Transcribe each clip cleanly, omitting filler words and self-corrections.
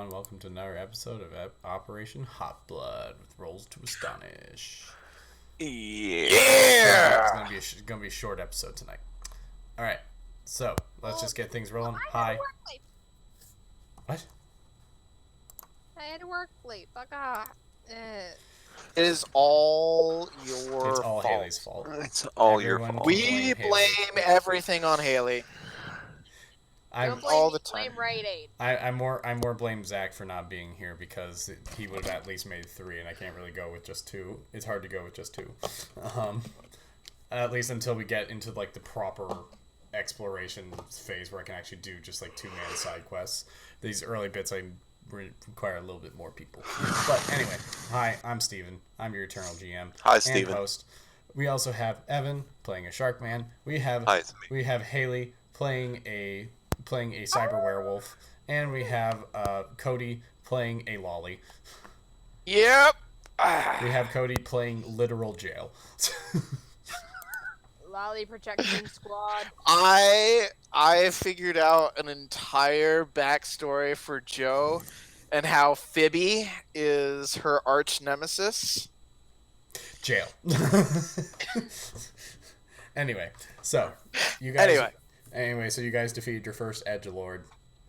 everyone. Welcome to another episode of Operation Hotblood with Rolls to Astonish. Yeah! It's gonna be a short episode tonight. All right, so let's just get things rolling. Hi. What? I had to work late. Fuck off. It is all your It's all fault. Haley's fault. It's all Everyone your fault. can We blame blame everything on Haley. Don't blame all me, the time. blame Rite Aid. I more blame Zach for not being here because he would have at least made 3, and I can't really go with just 2. It's hard to go with just 2. At least until we get into like the proper exploration phase where I can actually do just like 2-man side quests. These early bits I require a little bit more people. But anyway, hi, I'm Steven. I'm your Eternal GM. Hi, and Steven. Host. We also have Evan playing a shark man. We have Haley playing a cyber werewolf, and we have Cody playing a lolly. Yep. We have Cody playing literal jail. Lolly Protection Squad. I figured out an entire backstory for Joe and how Phoebe is her arch nemesis. Jail. Anyway, so you guys. Anyway, so you guys defeated your first edgelord,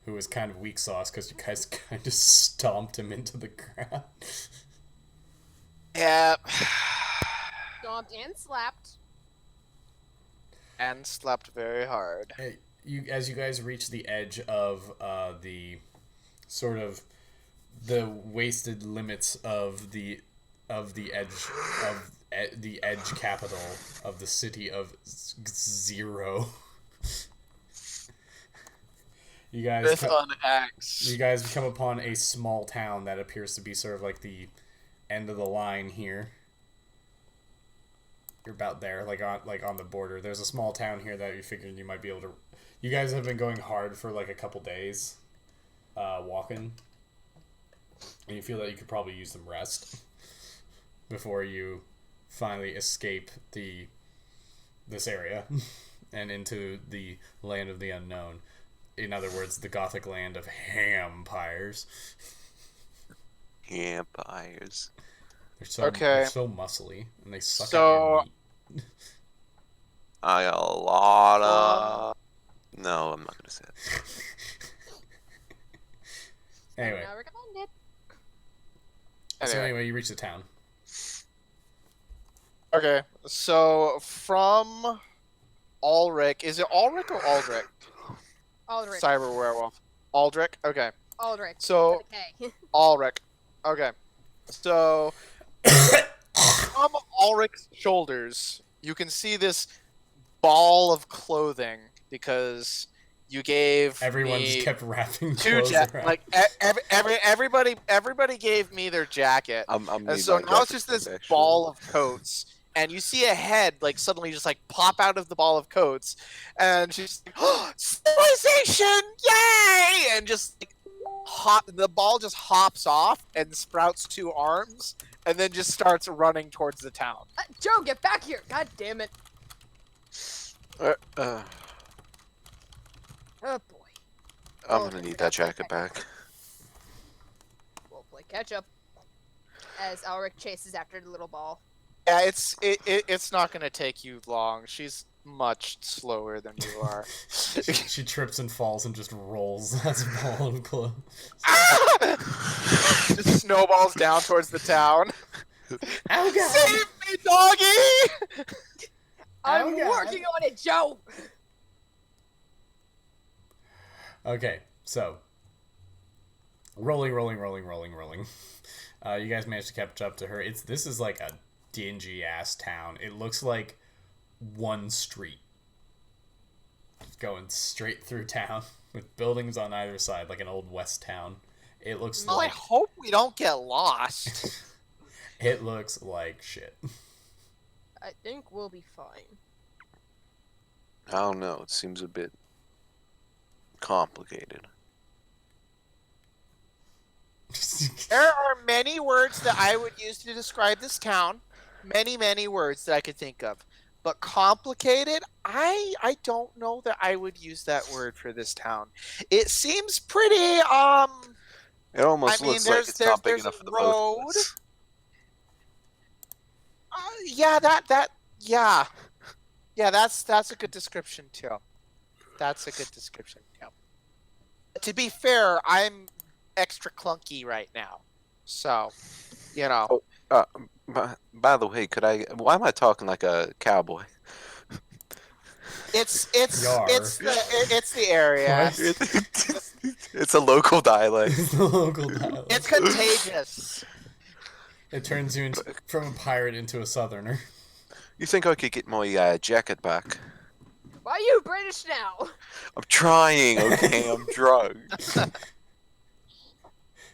who was kind of weak sauce because you guys kind of stomped him into the ground. Yep. Stomped and slapped. And slept very hard. Hey, as you guys reach the edge of the sort of the wasted limits of the edge capital of the city of Zero. You guys come upon a small town that appears to be sort of like the end of the line here. You're about there, like on the border. There's a small town here that you figured you might be able to. You guys have been going hard for like a couple days, walking, and you feel that you could probably use some rest before you finally escape this area and into the land of the unknown. In other words, the gothic land of hampires. Hampires. They're so muscly, and they suck at your meat. I got a lot of... No, I'm not going to say it. Anyway. Not recommended. So anyway, you reach the town. Okay, so from Ulrich... Is it Ulrich or Aldrich? Aldrich. Cyber werewolf. Aldrich? Okay. Aldrich. So, Okay. Ulrich. Okay. So... From Ulrich's shoulders, you can see this ball of clothing because you gave Everyone me just kept wrapping 2 clothes around. like everybody gave me their jacket, and so now it's just this ball of coats, and you see a head like suddenly just like pop out of the ball of coats, and she's like, oh, civilization, yay! And just like, the ball just hops off and sprouts 2 arms. And then just starts running towards the town. Joe, get back here! God damn it! Oh boy. I'm gonna need that jacket back. We'll play catch up as Ulrich chases after the little ball. Yeah, it's not gonna take you long. She's much slower than you are. She trips and falls and just rolls as a ball of clothes. Just snowballs down towards the town. Oh god! Save me, doggy! I'm God. working on it, Joe! Okay, so rolling. You guys managed to catch up to her. This is like a dingy ass town. It looks like one street, just going straight through town with buildings on either side, like an old west town. It looks Well, like... I hope we don't get lost. It looks like shit. I think we'll be fine. I don't know. It seems a bit complicated. There are many words that I would use to describe this town. Many words that I could think of. But complicated, I don't know that I would use that word for this town. It seems pretty, It almost looks like it's not big enough for the both of us. Yeah, yeah, that's a good description too. That's a good description too. To be fair, I'm extra clunky right now, so you know. Oh, by the way, why am I talking like a cowboy? It's the area. It's a local dialect. It's the local dialect. It's contagious. It turns you from a pirate into a southerner. You think I could get my jacket back? Why are you British now? I'm trying, okay? I'm drugged.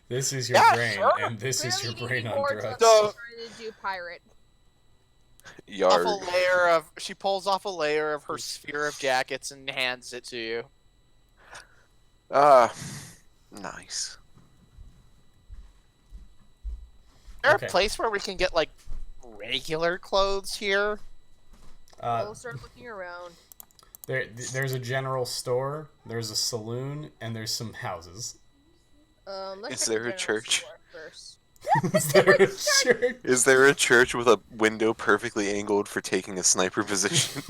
This is your brain, sure. and this is your brain on drugs. So, to do pirate. Yarg. She pulls off a layer of her sphere of jackets and hands it to you. Nice. Is there Okay. a place where we can get like regular clothes here? We'll start looking around. There's a general store, there's a saloon, and there's some houses. Let's Is check there the a general church? store first. Is there a church? Is there a church with a window perfectly angled for taking a sniper position?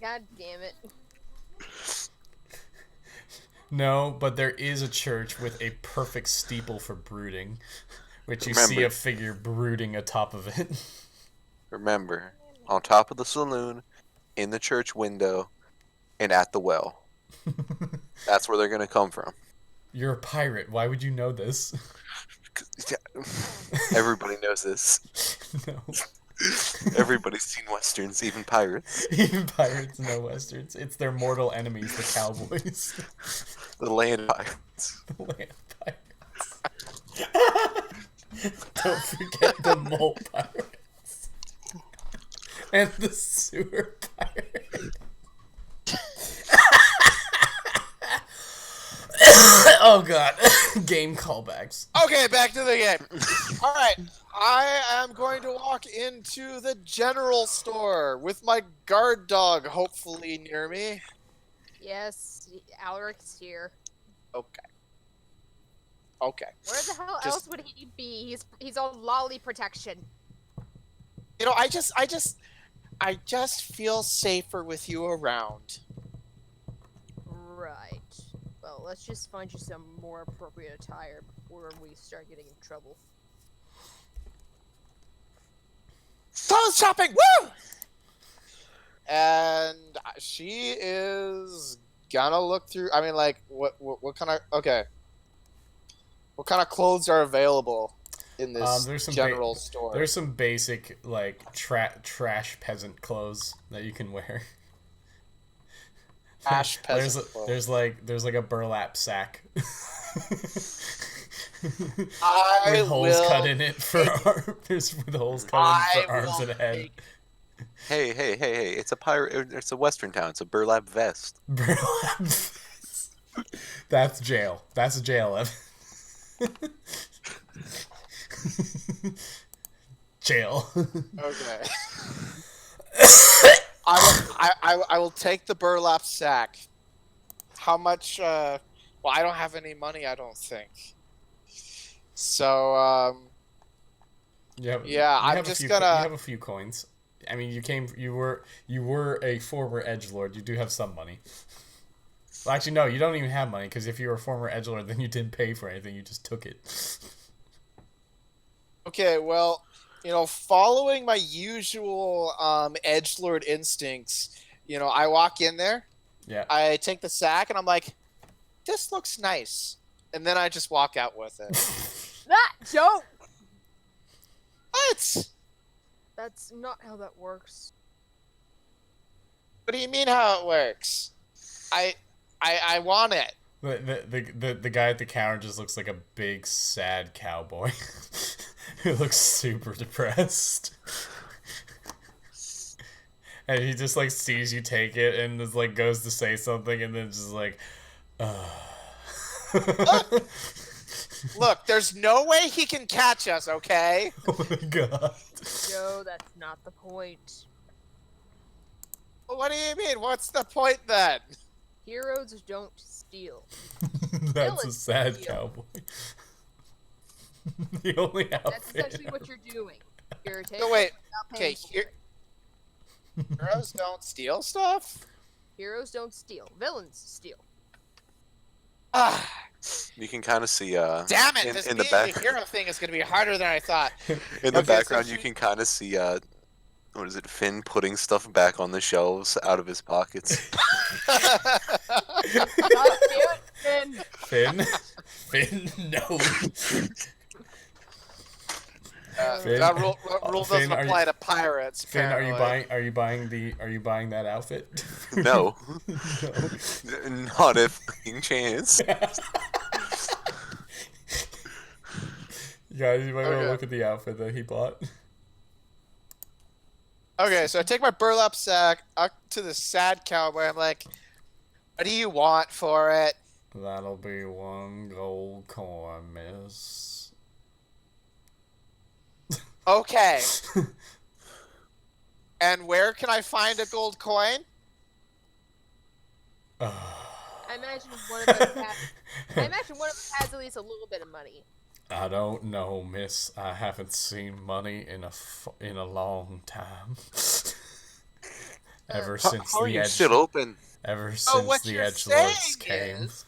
God damn it. No, but there is a church with a perfect steeple for brooding, which you see Remember. a figure brooding atop of it. Remember, on top of the saloon, in the church window, and at the well. That's where they're gonna come from. You're a pirate. Why would you know this? Everybody knows this. No. Everybody's seen westerns, even pirates. Even pirates know westerns. It's their mortal enemies, the cowboys. The land pirates. The land pirates. Don't forget the mole pirates. And the sewer pirate. Oh god. Game callbacks. Okay, back to the game. All right, I am going to walk into the general store with my guard dog, hopefully near me. Yes, Alric's here. Okay. Okay. Where the hell else would he be? He's on lolly protection. You know, I just feel safer with you around. Right. Well, let's just find you some more appropriate attire before we start getting in trouble. Clothes shopping, woo! And she is gonna look through. I mean, like, what kind of? Okay. What kind of clothes are available in this general store? There's some basic like trash peasant clothes that you can wear. Trash peasant clothes. There's like a burlap sack. With holes cut in it for arms. With holes cut in for arms and head. Hey! It's a pirate. It's a western town. It's a burlap vest. Burlap vest. That's jail. That's jail. Jail. Okay. I will take the burlap sack. How much? Well, I don't have any money. I don't think. So I'm just gonna. You have a few coins. I mean, you were a former edgelord. You do have some money. Well, actually, no, you don't even have money because if you were a former edgelord, then you didn't pay for anything. You just took it. Okay, well, you know, following my usual edgelord instincts, you know, I walk in there. Yeah. I take the sack and I'm like, this looks nice, and then I just walk out with it. That joke. What? That's not how that works. What do you mean how it works? I want it. The guy at the counter just looks like a big sad cowboy who looks super depressed. And he just like sees you take it and is like goes to say something and then just like Look, there's no way he can catch us, okay? Oh my god. Joe, that's not the point. What do you mean? What's the point then? Heroes don't steal. That's a sad cowboy. The only outfit. That's essentially what you're doing. You're taking. No, wait. Okay, heroes don't steal stuff? Heroes don't steal. Villains steal. Ah. You can kind of see Damn it! This in the being back a hero thing is going to be harder than I thought. in the Okay, background so you can kind of see what is it, Finn putting stuff back on the shelves out of his pockets. God damn it, Finn. Finn, no. Finn, that rule doesn't Finn, apply to pirates. Finn, Apparently. are you buying that outfit? No. No. Not a fucking chance. Guys, you might want to Okay. look at the outfit that he bought. Okay, so I take my burlap sack up to the sad cowboy. I'm like, what do you want for it? That'll be 1 gold coin, miss. Okay. And where can I find a gold coin? I imagine one of them has at least a little bit of money. I don't know, miss. I haven't seen money in a long time. Ever since How are the you edge. still open? Ever So since what the you're edgelords saying came. is-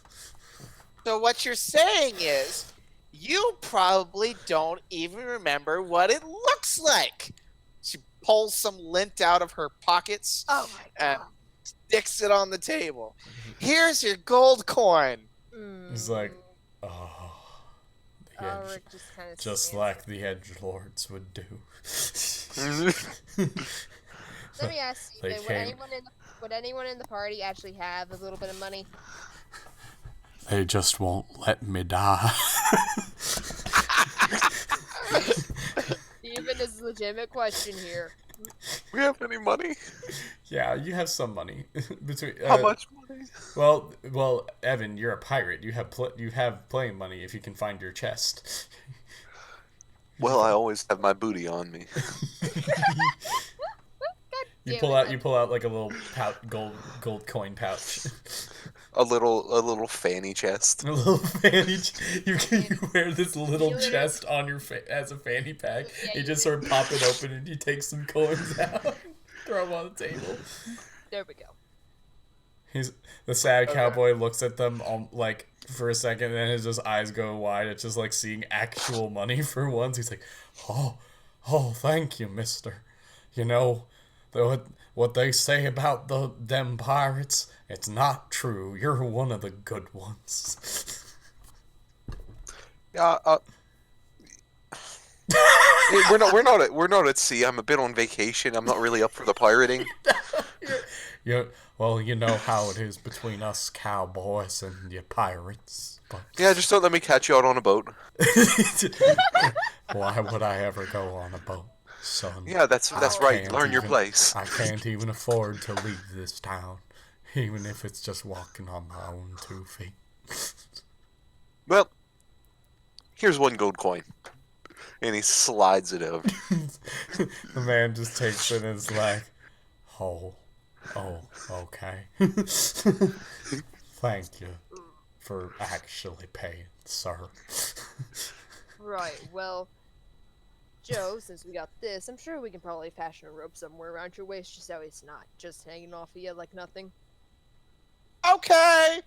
So what you're saying is, you probably don't even remember what it looks like. She pulls some lint out of her pockets Oh my and god. sticks it on the table. Here's your gold coin. He's like, oh, the edge, Ulrich just kind of just like the edgelords would do. Let me ask you, They then, came- would anyone in the party actually have a little bit of money? They just won't let me die. Even this is a legitimate question here. We have any money? Yeah, you have some money. Between How much money? Well, Evan, you're a pirate. You have playing money if you can find your chest. Well, I always have my booty on me. You Damn pull it, out like a little gold coin pouch. A little fanny chest. A little fanny. You wear this little You literally- chest on your as a fanny pack. Yeah, You you just sort of pop it open and you take some coins out, throw them on the table. There we go. The sad Okay. cowboy looks at them like for a second, and then his just eyes go wide. It's just like seeing actual money for once. He's like, oh, thank you, mister. You know, what they say about them pirates, it's not true. You're one of the good ones. Yeah. We're not at sea. I'm a bit on vacation. I'm not really up for the pirating. Yeah, well, you know how it is between us cowboys and you pirates. But Yeah, just don't let me catch you out on a boat. why would I ever go on a boat, son? Yeah, that's right. can't Learn your even- place. I can't even afford to leave this town, even if it's just walking on my own 2 feet. Well, here's 1 gold coin. And he slides it over. The man just takes it and is like, oh, okay. Thank you for actually paying, sir. Right, well, Joe, since we got this, I'm sure we can probably fashion a rope somewhere around your waist just so it's not just hanging off of you like nothing. Okay.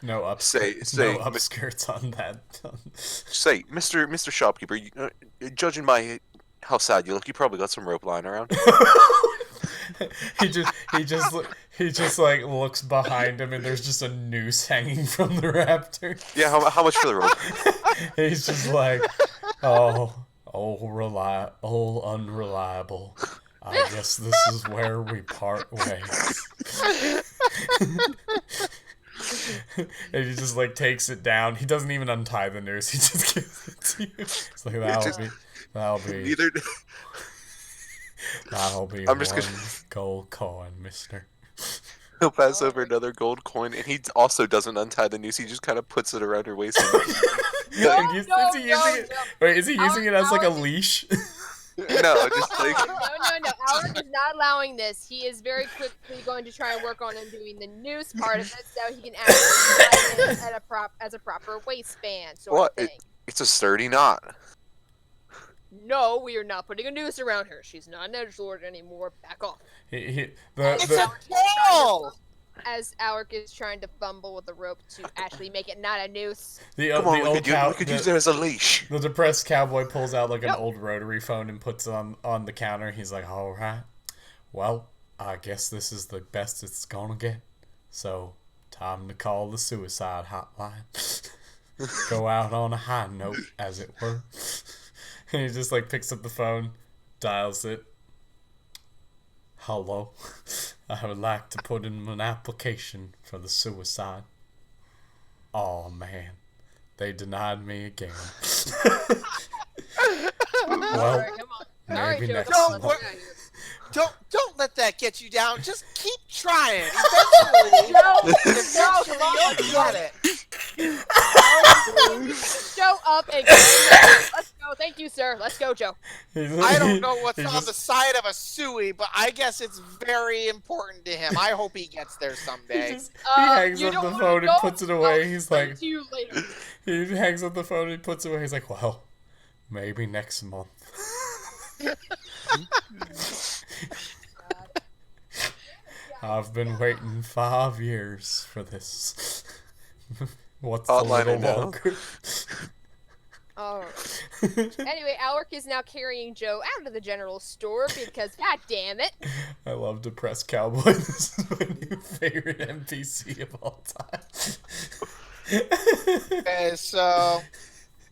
No Say, upskirts on that. Say, Mr. Shopkeeper, judging by how sad you look, you probably got some rope lying around. he just like looks behind him and there's just a noose hanging from the raptor. Yeah, how much for the rope? He's just like, oh, unreliable. I guess this is where we part ways. And he just like takes it down. He doesn't even untie the noose. He just gives it to you. It's like that'll be Neither. I'm just one gonna- gold coin, mister. He'll pass over another gold coin, and he also doesn't untie the noose. He just kind of puts it around her waist. Is he using it? Wait, is he using it as like a leash? No, just like No. Alec is not allowing this. He is very quickly going to try and work on him doing the noose part of it, so he can actually tie it as a proper waistband sort of thing. It's a sturdy knot. No, we are not putting a noose around her. She's not an edgelord anymore. Back off. It's a tail! As Alec is trying to fumble with the rope to actually make it not a noose. We could use it as a leash. The depressed cowboy pulls out like an old rotary phone and puts it on the counter. He's like, all right, well, I guess this is the best it's gonna get. So, time to call the suicide hotline. Go out on a high note, as it were. And he just like picks up the phone, dials it. Hello, I would like to put in an application for the suicide. Oh man, they denied me again. Well, Right, come on. maybe Joe, next come on, month. let's get out of here. Don't let that get you down. Just keep trying. Eventually, you'll get it. Joe up and go. Let's go. Thank you, sir. Let's go, Joe. I don't know what's on the side of a suey, but I guess it's very important to him. I hope he gets there someday. He hangs you up don't the wanna phone and go? puts it away. He's I'll like, see you later. he hangs up the phone and he puts it away. He's like, well, maybe next month. I've been waiting 5 years for this. What's a little longer? Alright. Anyway, Alec is now carrying Joe out of the general store because, god damn it. I love Depressed Cowboy. This is my new favorite NPC of all time. Okay, so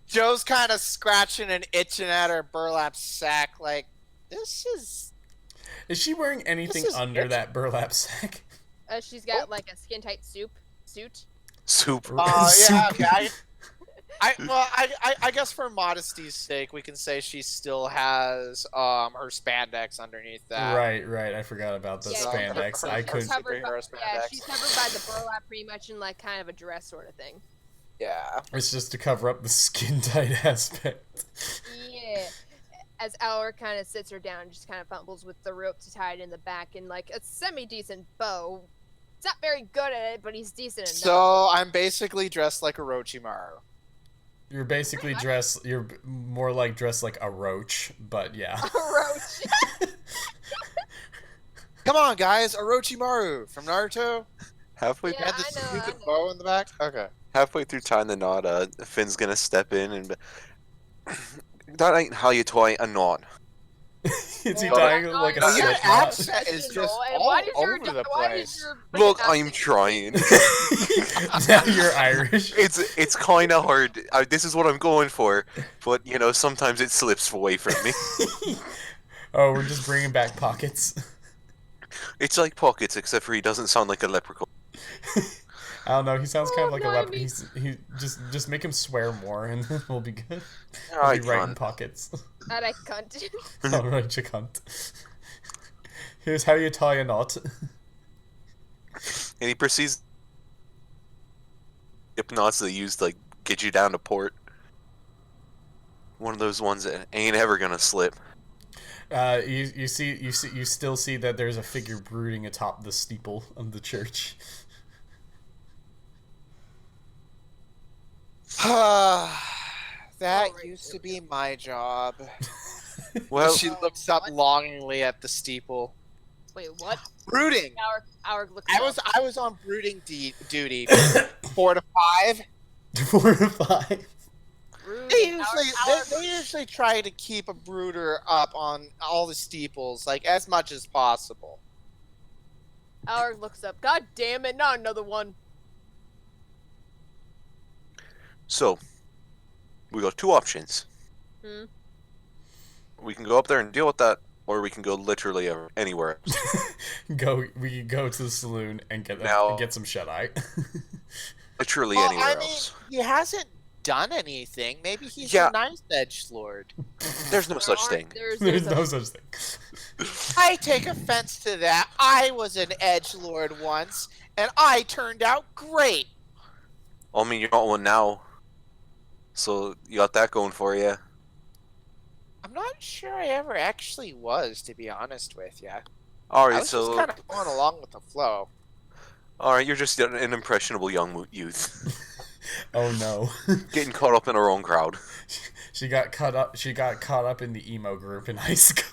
Joe's kind of scratching and itching at her burlap sack. Like, this is. Is she wearing anything under that burlap sack? She's got like a skin tight suit. Soup. Yeah, okay. I guess for modesty's sake, we can say she still has her spandex underneath that. Right. I forgot about the spandex. I could. She's covered by the burlap pretty much in like kind of a dress sort of thing. Yeah. It's just to cover up the skin tight aspect. Yeah. As Alec kind of sits her down and just kind of fumbles with the rope to tie it in the back and like a semi-decent bow. He's not very good at it, but he's decent enough. So I'm basically dressed like Orochimaru. You're basically dressed. You're more like dressed like a roach, but yeah. A roach. Come on, guys, Orochimaru from Naruto. Halfway, Yeah, Had the I know, stupid I know. bow in the back. Okay. halfway through tying the knot, Finn's gonna step in and. That ain't how you tie a knot. Is he tying like a Your slip knot? accent is just all over the place. Look, I'm trying. Now you're Irish. It's kind of hard. This is what I'm going for, but you know sometimes it slips away from me. Oh, we're just bringing back pockets. It's like Pockets, except for he doesn't sound like a leprechaun. I don't know. He sounds kind of like a blimey. leopard. He just make him swear more, and then we'll be good. Alright, We'll be right in cunt. pockets. That I cunt. All right, you cunt. Here's how you tie a knot. And he proceeds. Hip knots that use like get you down to port. One of those ones that ain't ever gonna slip. You still see that there's a figure brooding atop the steeple of the church. That used to be my job. Well, She looks up longingly at the steeple. Wait, what? Brooding. Our looks I was on brooding duty. 4 to 5. 4 to 5. They usually try to keep a brooder up on all the steeples, like as much as possible. Alec looks up. God damn it! Not another one. so we got two options. We can go up there and deal with that, or we can go literally anywhere else. We can go to the saloon and get some shut-eye. Literally Well, anywhere I mean, else. he hasn't done anything. Maybe he's Yeah. a nice edgelord. There's no such thing. There's no such thing. I take offense to that. I was an edgelord once, and I turned out great. I mean, you're not one now, so you got that going for you. I'm not sure I ever actually was, to be honest with you. All right, I was just kind of going along with the flow. All right, you're just an impressionable young youth. Oh no. Getting caught up in her own crowd. She got caught up in the emo group in high school.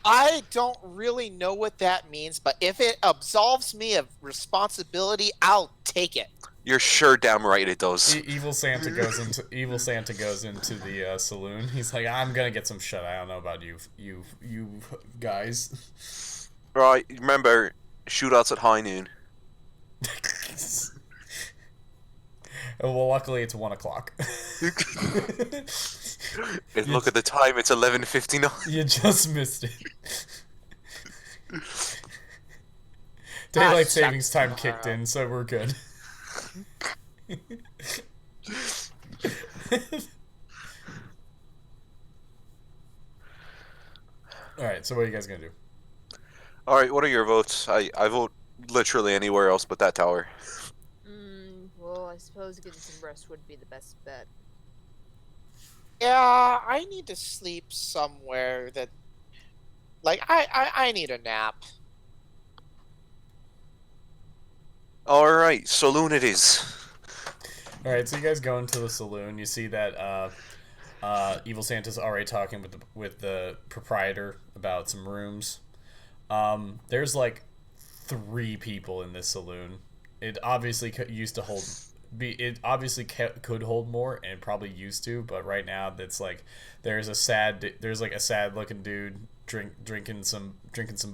I don't really know what that means, but if it absolves me of responsibility, I'll take it. You're sure damn right it does. Evil Santa goes into the saloon. He's like, I'm gonna get some shut. I don't know about you guys. Right, remember, shootouts at high noon. Well, luckily it's 1 o'clock. Look at the time, it's 11:59. You just missed it. Daylight savings time kicked in, so we're good. Alright, so what are you guys gonna do? Alright, what are your votes? I vote literally anywhere else but that tower. Well, I suppose getting some rest would be the best bet. Yeah, I need to sleep somewhere that... Like, I need a nap. Alright, saloon it is. Alright, so you guys go into the saloon. You see that Evil Santa's already talking with the proprietor about some rooms. There's like 3 people in this saloon. It obviously used to hold. It obviously could hold more, and probably used to, but right now that's like there's a sad looking dude drinking some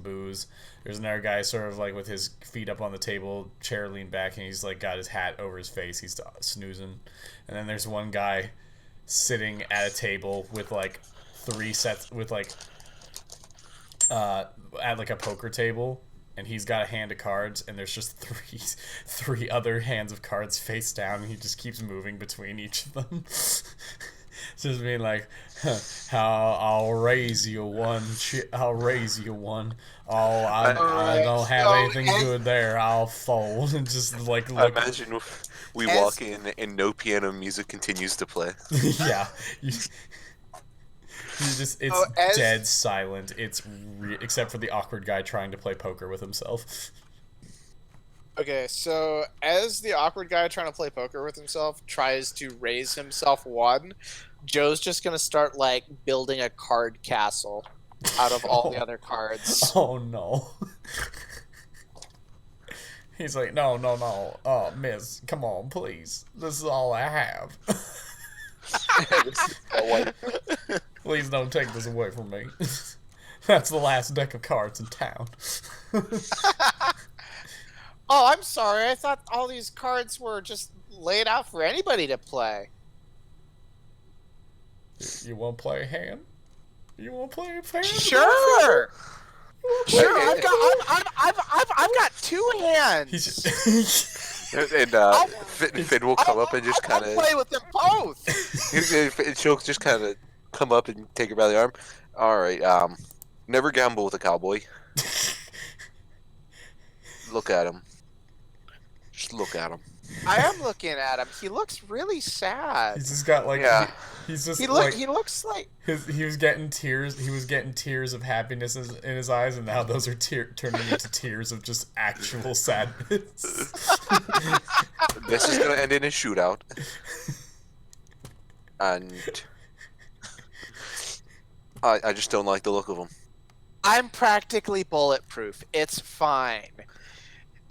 booze. There's another guy sort of like with his feet up on the table, chair leaned back, and he's like got his hat over his face. He's snoozing, and then there's one guy sitting at a table with like 3 sets with like at like a poker table. And he's got a hand of cards, and there's just three other hands of cards face down, and he just keeps moving between each of them. Just being like, how I'll raise you one, I'll raise you one. Oh, I don't have anything good there. I'll fold, and just like look. I imagine we walk in and no piano music continues to play. Yeah. It's dead silent. It's except for the awkward guy trying to play poker with himself. Okay, so as the awkward guy trying to play poker with himself tries to raise himself one, Joe's just gonna start like building a card castle out of all the other cards. Oh no. He's like, no. Oh, miss, come on, please. This is all I have. Please don't take this away from me. That's the last deck of cards in town. Oh, I'm sorry. I thought all these cards were just laid out for anybody to play. You want to play a hand? You want to play a hand? Sure. Sure. I've got 2 hands. And Finn will come up and just kind of play with them both. She'll just kind of come up and take her by the arm. All right, never gamble with a cowboy. Look at him. Just look at him. I am looking at him. He looks really sad. He's just got like he looks like he was getting tears. He was getting tears of happiness in his eyes, and now those are turning into tears of just actual sadness. This is gonna end in a shootout, and I just don't like the look of him. I'm practically bulletproof. It's fine.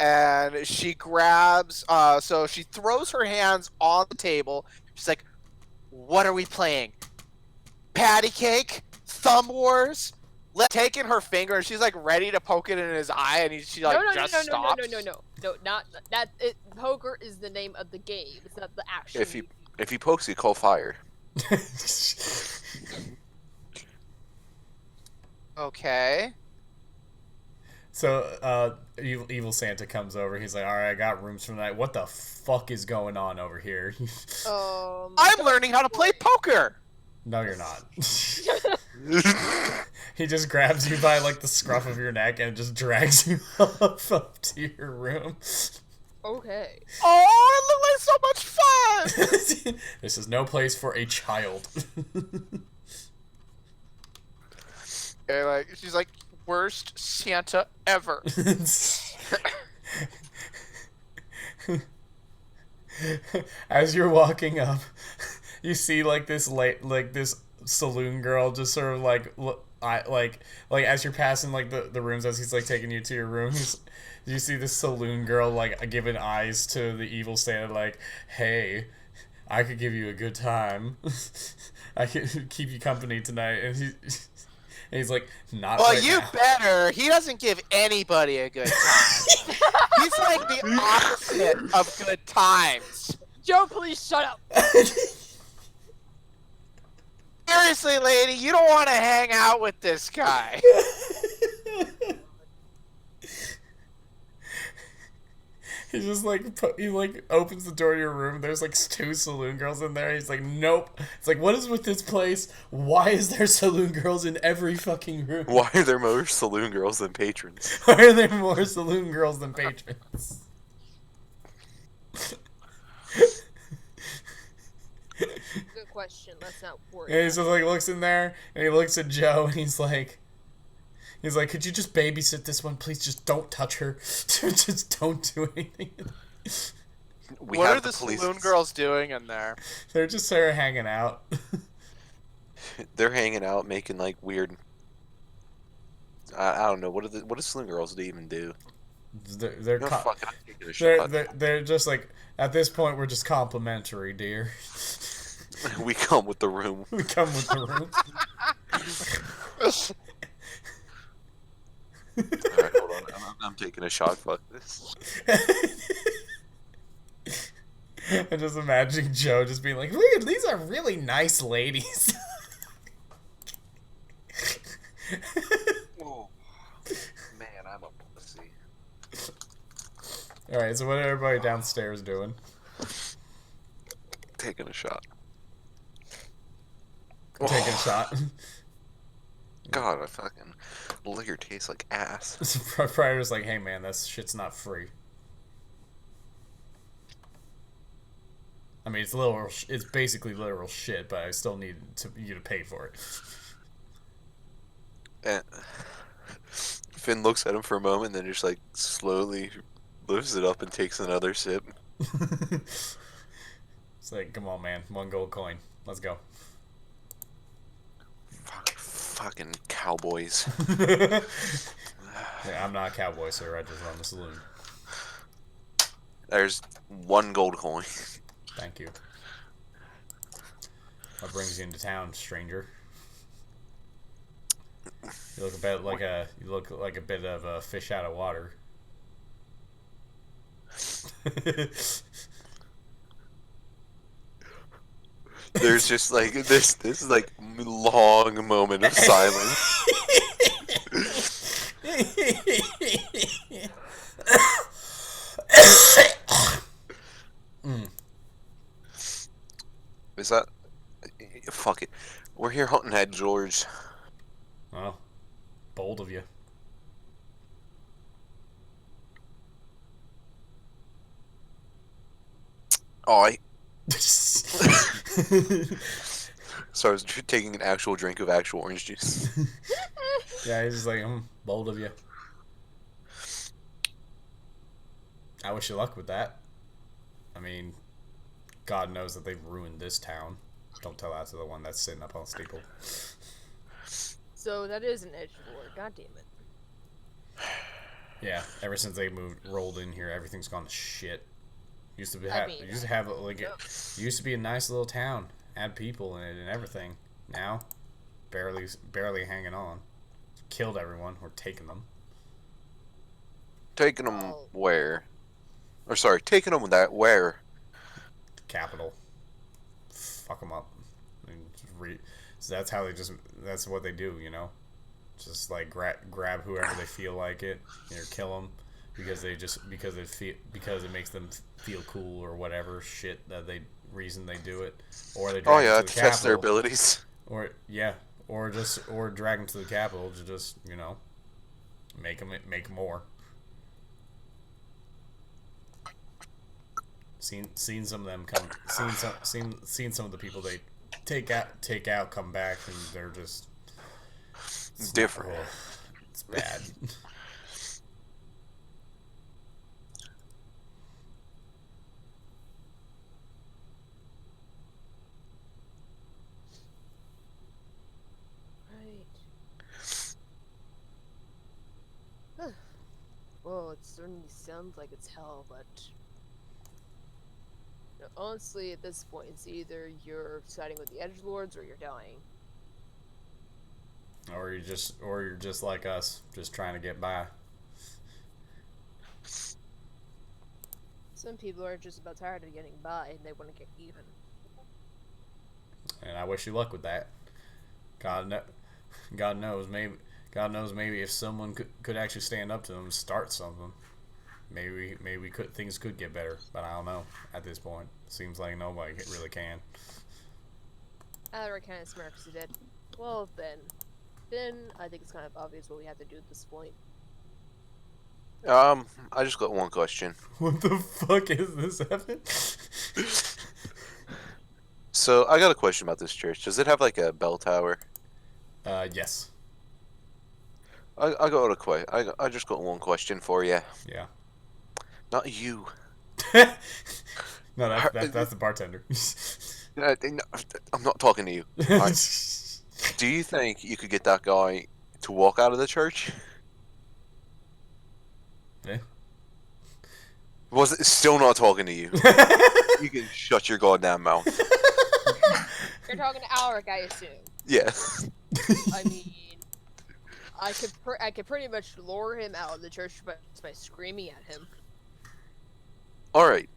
And she grabs, so she throws her hands on the table. She's like, what are we playing? Patty cake? Thumb wars? Taking her finger, and she's like ready to poke it in his eye, and she like stops. No, not that. Poker is the name of the game. It's not the actual. If he pokes you, call fire. Okay. So, Evil Santa comes over. He's like, all right, I got rooms for the night. What the fuck is going on over here? I'm learning how to play poker! No, you're not. He just grabs you by, like, the scruff of your neck and just drags you up to your room. Okay. Oh, it looked like so much fun! This is no place for a child. Okay, like she's like, worst Santa ever. As you're walking up, you see like this saloon girl just sort of like like as you're passing like the rooms as he's like taking you to your room. You see this saloon girl like giving eyes to the evil Santa like, hey, I could give you a good time. I could keep you company tonight, and he's like, not. Well, right you now. better. He doesn't give anybody a good time. He's like the opposite of good times. Joe, please shut up. Seriously, lady, you don't want to hang out with this guy. He just like he like opens the door to your room. There's like 2 saloon girls in there. He's like, nope. It's like, what is with this place? Why is there saloon girls in every fucking room? Why are there more saloon girls than patrons? Why are there more saloon girls than patrons? Good question. Let's not worry. And he just like looks in there and he looks at Joe and he's like, could you just babysit this one, please? Just don't touch her. Just don't do anything. What are the saloon girls doing in there? They're just sort of hanging out. They're hanging out, making like weird. I don't know. What do saloon girls even do? They're just like, at this point we're just complimentary, dear. We come with the room. We come with the room. Alright, hold on. I'm taking a shot. Fuck this. I'm just imagining Joe just being like, look, these are really nice ladies. Oh, man, I'm a pussy. Alright, so what are everybody downstairs doing? Taking a shot. Taking a shot. God, I fucking liquor tastes like ass. Pryor's like, hey man, that shit's not free. I mean, it's basically literal shit, but I still need you to pay for it. And Finn looks at him for a moment, then just like slowly lifts it up and takes another sip. It's like, come on, man, 1 gold coin. Let's go. Fucking cowboys. Hey, I'm not a cowboy, sir. I just run the saloon. There's 1 gold coin. Thank you. What brings you into town, stranger? You look like a bit of a fish out of water. There's just like this is like long moment of silence. Is that fuck it? We're here hunting edgelords. Well, bold of you. Oh, so I was taking an actual drink of actual orange juice. Yeah, he's just like, bold of you. I wish you luck with that. I mean, God knows that they've ruined this town. Don't tell that to the one that's sitting up on the steeple. So that is an edgelord. God damn it. Yeah, ever since they rolled in here, everything's gone to shit. Used to be used to be a nice little town, had people in it and everything. Now, barely hanging on. Killed everyone. We're taking them. Taking them where? Or sorry, taking them where? Capital. Fuck them up. I mean, so that's how that's what they do, you know? Just like grab whoever they feel like it, kill them because it makes them feel cool or whatever shit that reason they do it, or they drag them to the test capital, their abilities, or drag them to the capital to just make more. Seen some of them come. Seen some of the people they take out come back and they're just different. It's bad. Well, it certainly sounds like it's hell, but honestly, at this point, it's either you're siding with the edgelords or you're dying. Or you're just like us, just trying to get by. Some people are just about tired of getting by and they want to get even. And I wish you luck with that. God knows maybe if someone could actually stand up to them and start something, maybe things could get better. But I don't know at this point. Seems like nobody really can. Alright, kind of smirks he did. Well then I think it's kind of obvious what we have to do at this point. I just got one question. What the fuck is this, Evan? So I got a question about this church. Does it have like a bell tower? Yes. I just got one question for you. Yeah. Not you. No, that's the bartender. I'm not talking to you. Right. Do you think you could get that guy to walk out of the church? Yeah. Was it still not talking to you? You can shut your goddamn mouth. You're talking to Alric, I assume. Yeah. I mean, I could pretty much lure him out of the church by screaming at him. All right.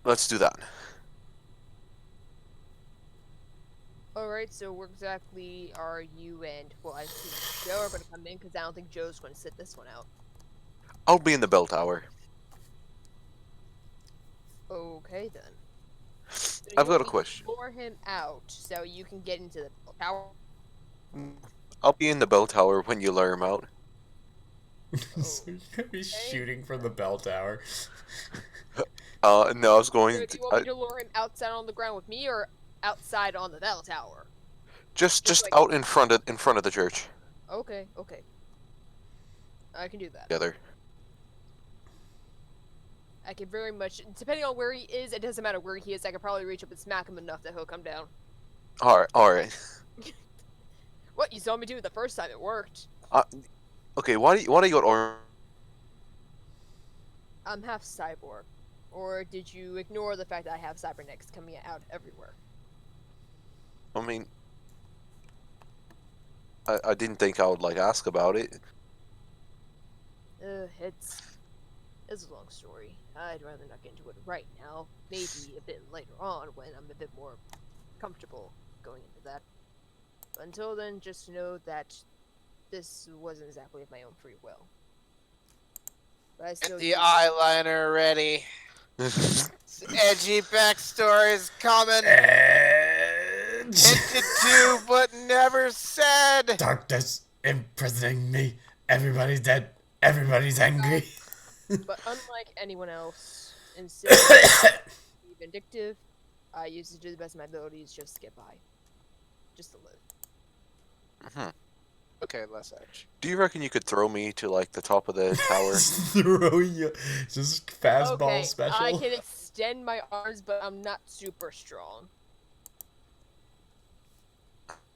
Let's do that. Alright, so where exactly are you and, well, I assume Joe are going to come in, because I don't think Joe's going to sit this one out. I'll be in the bell tower. Okay, then. So I've got a question. Lure him out so you can get into the tower. I'll be in the bell tower when you lure him out. So you're gonna be shooting from the bell tower. No, I was going So do you want me to lure him outside on the ground with me, or outside on the bell tower? just like- out in front of the church. Okay. I can do that. Together. I can very much, depending on where he is, it doesn't matter where he is, I could probably reach up and smack him enough that he'll come down. All right. What, you saw me do it the first time, it worked. Okay, why do you got orange? I'm half cyborg. Or did you ignore the fact that I have cybernetics coming out everywhere? I mean, I didn't think I would ask about it. It's a long story. I'd rather not get into it right now. Maybe a bit later on when I'm a bit more comfortable going into that. But until then, just know that this wasn't exactly of my own free will. But I still Get the eyeliner ready. Edgy backstories coming. Hinted to, but never said. Darkness imprisoning me. Everybody's dead. Everybody's angry. But unlike anyone else, instead of being vindictive, I used to do the best of my abilities just to get by. Just to live. Okay, less edge. Do you reckon you could throw me to the top of the tower? Throw you. Just fastball Okay, special. I can extend my arms, but I'm not super strong.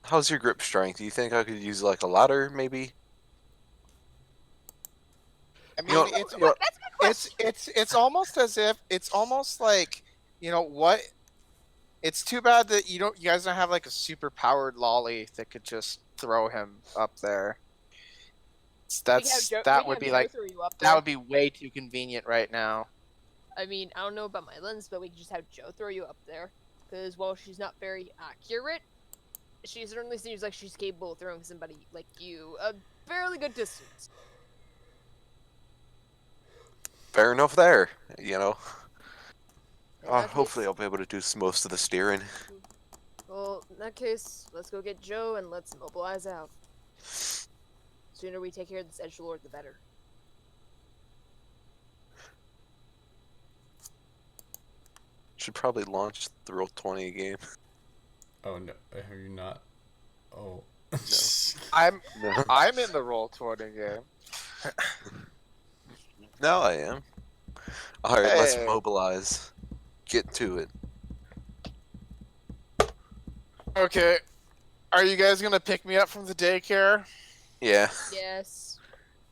How's your grip strength? Do you think I could use a ladder, maybe? I mean, You know- it's almost as if it's almost like, you know what? It's too bad that you guys don't have a super powered lolly that could just throw him up there. That would be way too convenient right now. I mean, I don't know about my lens, but we could just have Joe throw you up there. Because while she's not very accurate, she certainly seems like she's capable of throwing somebody like you a fairly good distance. Fair enough there, you know. In that Hopefully case- I'll be able to do most of the steering. Well, in that case, let's go get Joe and let's mobilize out. Sooner we take care of this edgelord, the better. Should probably launch the Roll20 game. Oh no, are you not? Oh. No. I'm in the Roll20 game. Now I am. Alright, let's Hey. mobilize. Get to it. Okay. Are you guys gonna pick me up from the daycare? Yeah. Yes.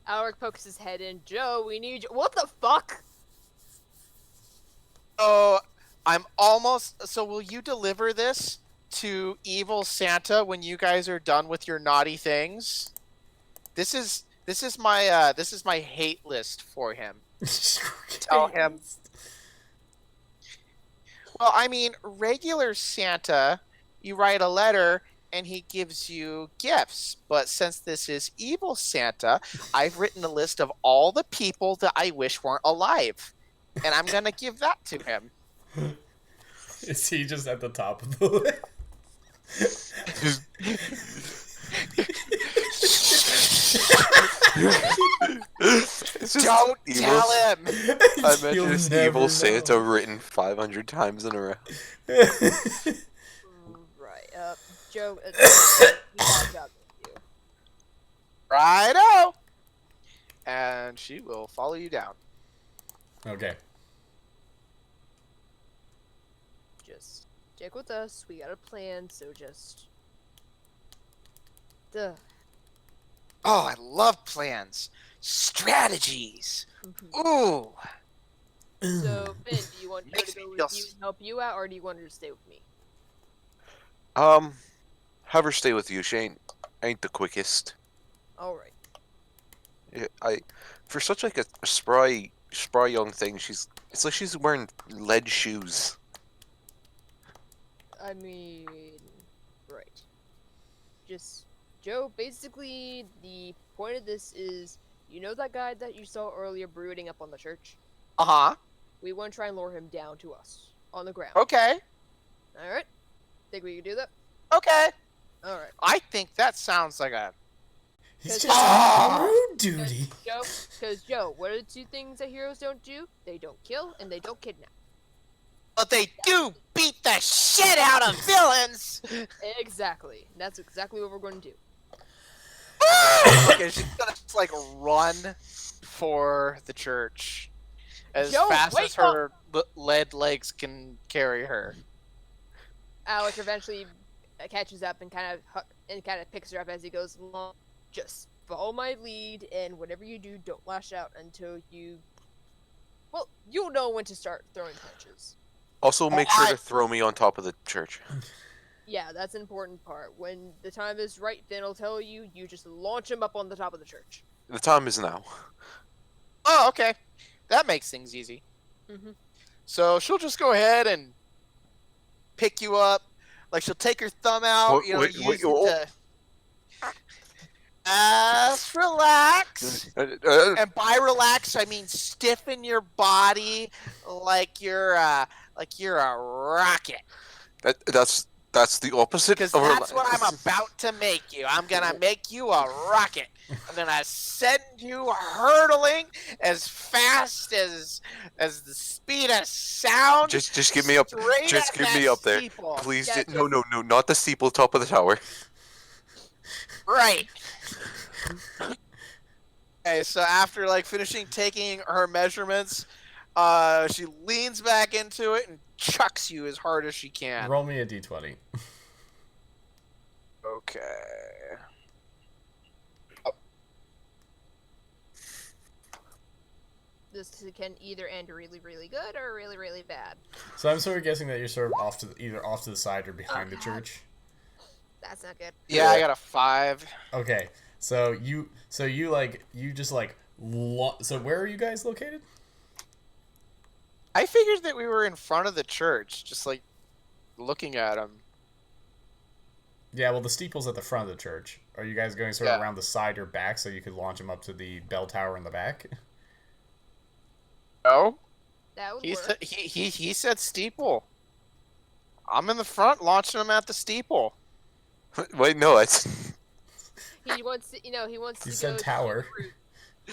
Alec pokes his head in. Joe, we need you. What the fuck? Oh, I'm almost. So, will you deliver this to evil Santa when you guys are done with your naughty things? This is my hate list for him. Tell him. Well, I mean, regular Santa, you write a letter and he gives you gifts. But since this is evil Santa, I've written a list of all the people that I wish weren't alive. And I'm going to give that to him. Is he just at the top of the list? Don't tell him! I mentioned this evil Santa written 500 times in a row. Right. Joe, you have a job to do. Righto! And she will follow you down. Okay. Just stick with us. We got a plan, so just. Duh. Oh, I love plans. Strategies. Ooh. So, Finn, do you want her Makes to me go feel with you and help you out, or do you want her to stay with me? Have her stay with you. She ain't the quickest. Alright. Yeah, for such like a spry young thing, it's like she's wearing lead shoes. I mean, right. Just, Joe, basically, the point of this is, you know that guy that you saw earlier brooding up on the church? Uh-huh. We want to try and lure him down to us, on the ground. Okay. Alright? Think we can do that? Okay. Alright. I think that sounds like a... He's just on brood duty. Because, Joe, what are the two things that heroes don't do? They don't kill, and they don't kidnap. But they do beat the shit out of villains! Exactly. That's exactly what we're going to do. Okay, she's gonna just, like, run for the church as Joe, fast wait as her lead legs can carry her. Alec eventually catches up and kind of picks her up as he goes along. Just follow my lead, and whatever you do, don't lash out until you... Well, you'll know when to start throwing punches. Also, make sure to throw me on top of the church. Yeah, that's an important part. When the time is right, then I'll tell you, you just launch him up on the top of the church. The time is now. Oh, okay. That makes things easy. Mm-hmm. So she'll just go ahead and pick you up. Like, she'll take her thumb out, use it to... relax. And by relax, I mean stiffen your body like you're a rocket. That's the opposite. Because that's what I'm about to make you. I'm gonna make you a rocket. I'm gonna send you hurtling as fast as the speed of sound. Just give me up. Just give me up there, steeple. please. No, not the steeple, top of the tower. Right. Okay, so after like finishing taking her measurements, she leans back into it and chucks you as hard as she can. Roll me a d20. Okay. This can either end really, really good or really, really bad. So I'm sort of guessing that you're sort of either off to the side or behind the church. That's not good. Yeah, I got a 5. Okay, so you just so where are you guys located? I figured that we were in front of the church, just like looking at them. Yeah, well, the steeple's at the front of the church. Are you guys going sort of around the side or back so you could launch them up to the bell tower in the back? No. That would work. He said steeple. I'm in the front launching them at the steeple. Wait, no, it's... He wants to, He said tower. Yeah, he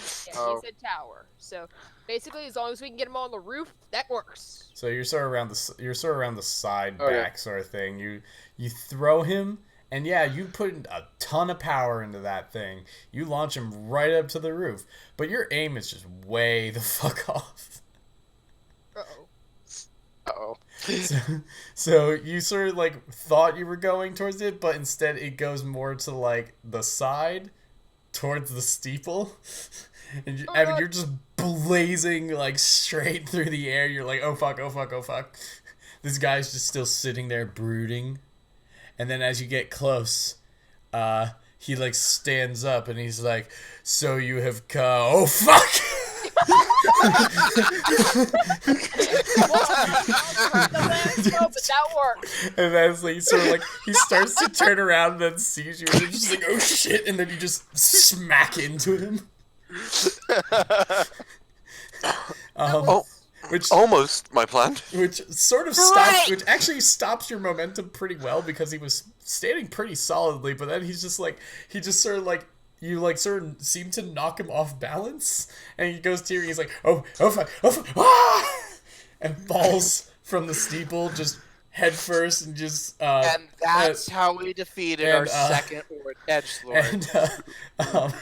said tower. So basically, as long as we can get him on the roof, that works. So you're sort of around the side back sort of thing. You throw him, And yeah, you put a ton of power into that thing. You launch him right up to the roof. But your aim is just way the fuck off. Uh-oh. Uh-oh. So you sort of like thought you were going towards it, but instead it goes more to like the side towards the steeple. And you're just blazing like straight through the air. You're like, oh fuck, oh fuck, oh fuck. This guy's just still sitting there brooding. And then as you get close, he like stands up and he's like, so you have come. Oh fuck! But that works. And then it's like, sort of like he starts to turn around and then sees you and you're just like, oh shit, and then you just smack into him. Which almost my plan. Which sort of stops, which actually stops your momentum pretty well because he was standing pretty solidly, but then he's just like, he just sort of like, you like sort of seem to knock him off balance, and he goes to you and he's like, oh fuck, ah! And falls from the steeple just head first and just and that's how we defeated our second edgelord. And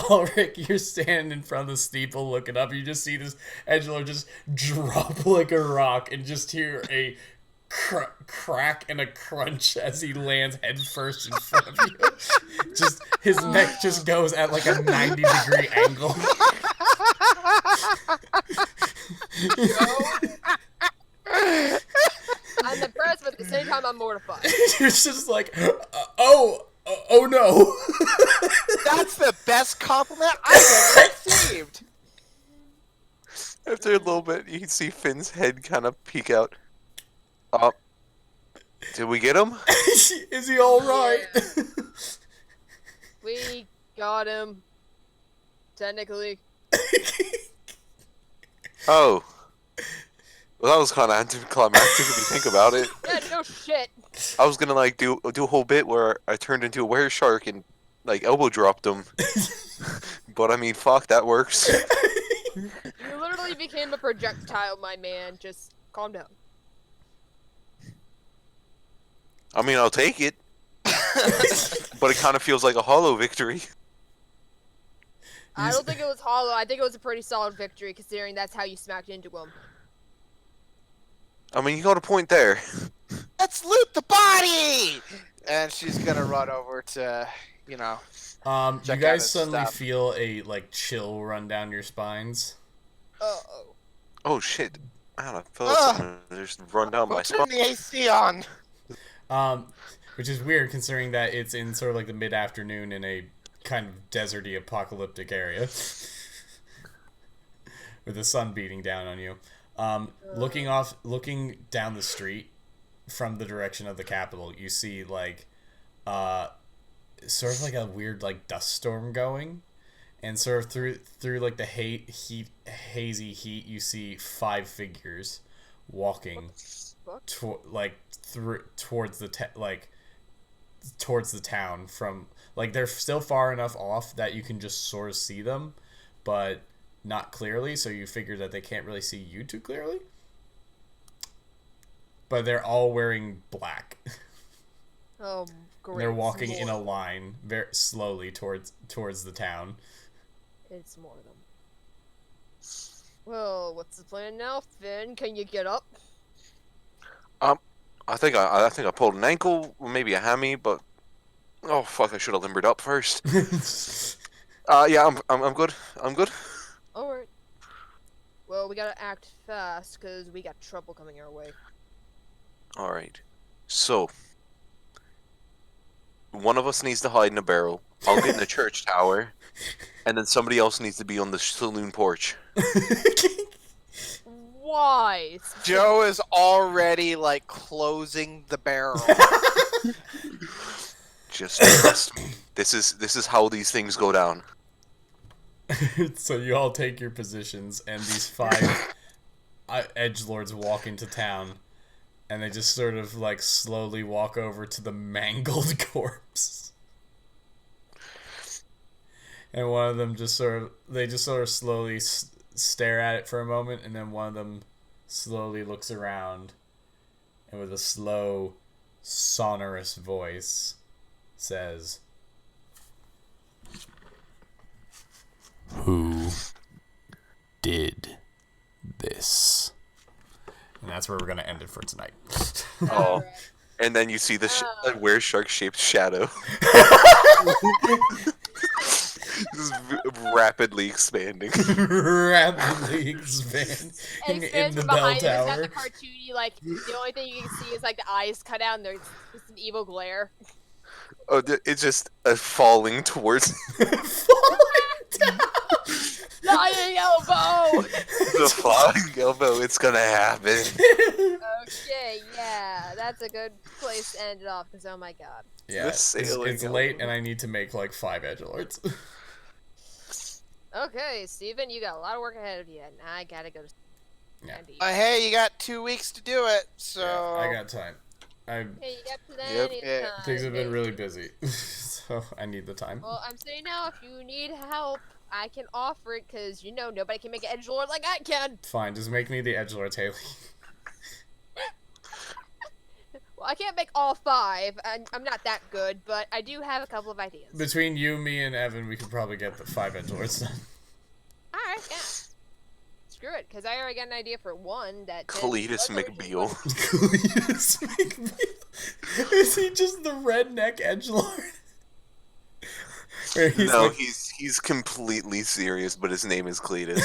Ulrich, you're standing in front of the steeple looking up. You just see this edgelord just drop like a rock and just hear a crack and a crunch as he lands head first in front of you. Just his neck just goes at like a 90-degree angle. I'm impressed, but at the same time, I'm mortified. You're just like, oh no. That's the best compliment I've ever received. After a little bit, you can see Finn's head kind of peek out. Did we get him? Is he all right? Yeah. We got him. Technically. Oh. Well, that was kind of anticlimactic if you think about it. Yeah, no shit. I was gonna like do a whole bit where I turned into a were shark and like elbow dropped him. But I mean, fuck, that works. You literally became a projectile, my man. Just calm down. I mean, I'll take it. But it kind of feels like a hollow victory. I don't think it was hollow. I think it was a pretty solid victory, considering that's how you smacked into him. I mean, you got a point there. Let's loot the body! And she's gonna run over to, you know, you guys suddenly feel a like chill run down your spines. Uh-oh. Oh shit! Man, I felt something just run down my spine. Turn the AC on. Which is weird considering that it's in sort of like the mid-afternoon in a kind of deserty, apocalyptic area with the sun beating down on you. Looking down the street from the direction of the capital, you see like sort of like a weird like dust storm going, and sort of through like the hazy heat, you see 5 figures walking towards the town from like they're still far enough off that you can just sort of see them, but not clearly, so you figure that they can't really see you too clearly. But they're all wearing black. Oh, great. They're walking in a line very slowly towards the town. It's more of them. Well, what's the plan now, Finn? Can you get up? I think I pulled an ankle, maybe a hammy, but oh fuck, I should have limbered up first. Yeah, I'm good. I'm good. Alright. Well, we gotta act fast, because we got trouble coming our way. Alright. So, one of us needs to hide in a barrel. I'll get in the church tower. And then somebody else needs to be on the saloon porch. Why? Joe is already, like, closing the barrel. Just trust me. This is how these things go down. So you all take your positions, and these 5 edgelords walk into town, and they just sort of like slowly walk over to the mangled corpse. And one of them just sort of slowly stare at it for a moment, and then one of them slowly looks around, and with a slow, sonorous voice says, "Who did this?" And that's where we're gonna end it for tonight. Oh, and then you see the where shark-shaped shadow. Just rapidly expanding. Rapidly expanding in the bell behind tower. him, it's got the cartoony, like, the only thing you can see is, like, the eyes cut out and there's just an evil glare. Oh, it's just falling towards. Falling down. Flying elbow! The flying elbow, it's gonna happen. Okay, yeah, that's a good place to end it off, because oh my god. Yeah, it's late and I need to make like 5 edgelords. Okay, Steven, you got a lot of work ahead of you, and I gotta go to sleep. Yeah. Hey, you got 2 weeks to do it, so... Yeah, I got time. Hey, you got plenty of time. Things have been really busy, so I need the time. Well, I'm saying now, if you need help, I can offer it, because, you know, nobody can make an edgelord like I can. Fine, just make me the edgelord, Haley. Well, I can't make all 5. I'm not that good, but I do have a couple of ideas. Between you, me, and Evan, we could probably get the 5 edgelords done. Alright, yeah. Screw it, because I already got an idea for one that... Cletus McBeal. Cletus McBeal? Is he just the redneck edgelord? No, like... he's completely serious, but his name is Cletus.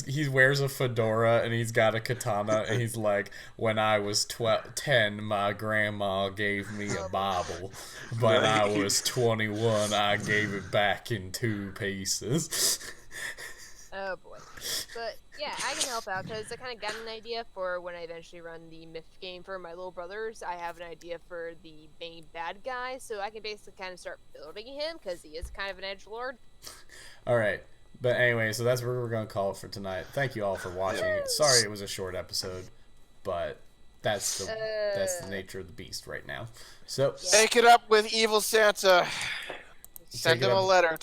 He wears a fedora and he's got a katana and he's like, when I was 10, my grandma gave me a Bible. When I was 21, I gave it back in 2 pieces. Oh boy. But yeah, I can help out because I kind of got an idea for when I eventually run the myth game for my little brothers. I have an idea for the main bad guy, so I can basically kind of start building him because he is kind of an edgelord. Alright. But anyway, so that's where we're going to call it for tonight. Thank you all for watching. Sorry it was a short episode, but that's the nature of the beast right now. So take it up with Evil Santa. Send him a letter.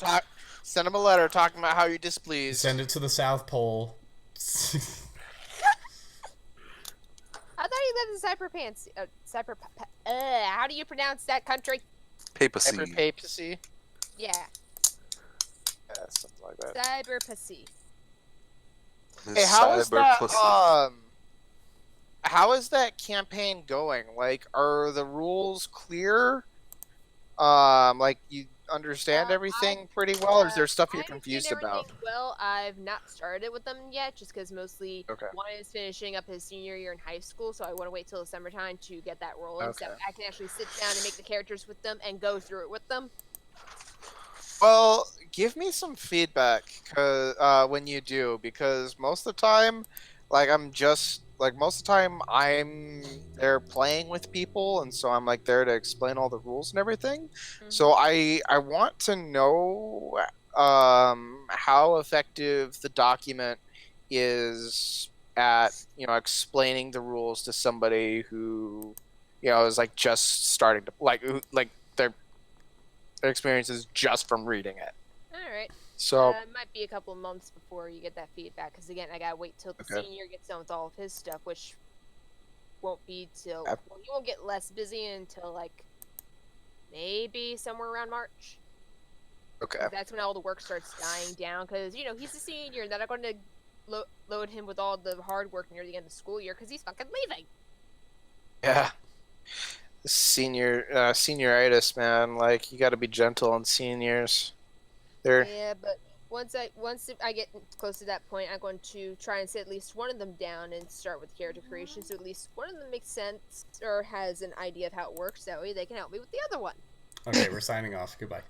Send him a letter talking about how you're displeased. Send it to the South Pole. I thought you lived in how do you pronounce that country? Papacy. Papacy. Yeah. Yeah, something like that. Cyberpacy. Hey, how is that campaign going? Like, are the rules clear? Like, you understand everything pretty well, or is there stuff you're confused about? Well, I've not started with them yet, just because mostly one is finishing up his senior year in high school, so I want to wait till the summertime to get that rolling, so I can actually sit down and make the characters with them and go through it with them. Well, give me some feedback when you do, because most of the time, I'm there playing with people, and so I'm like there to explain all the rules and everything. So I want to know how effective the document is at explaining the rules to somebody who is like just starting to like their experience is just from reading it. All right. So it might be a couple of months before you get that feedback, because again, I gotta wait till the senior gets done with all of his stuff, which won't be till he won't get less busy until like maybe somewhere around March. Okay. That's when all the work starts dying down, because he's a senior, and they're not going to load him with all the hard work near the end of the school year because he's fucking leaving. Yeah. Senioritis, man. Like, you got to be gentle on seniors. Yeah, but once I get close to that point, I'm going to try and sit at least one of them down and start with character creation, so at least one of them makes sense or has an idea of how it works. That way they can help me with the other one. Okay, we're signing off. Goodbye.